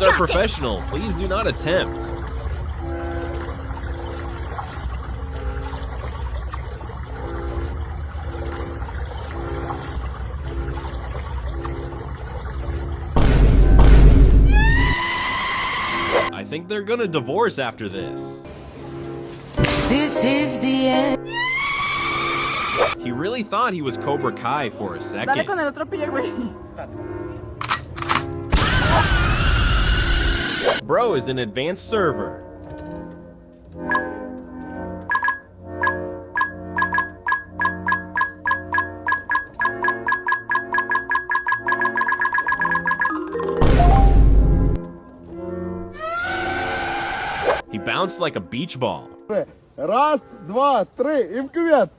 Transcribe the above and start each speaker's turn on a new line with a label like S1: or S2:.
S1: are professional. Please do not attempt. I think they're gonna divorce after this.
S2: This is the end.
S1: He really thought he was Cobra Kai for a second.
S3: Dale con el otro pie, güey.
S1: Bro is an advanced server. He bounced like a beach ball.
S4: Раз, два, три, и в кювет.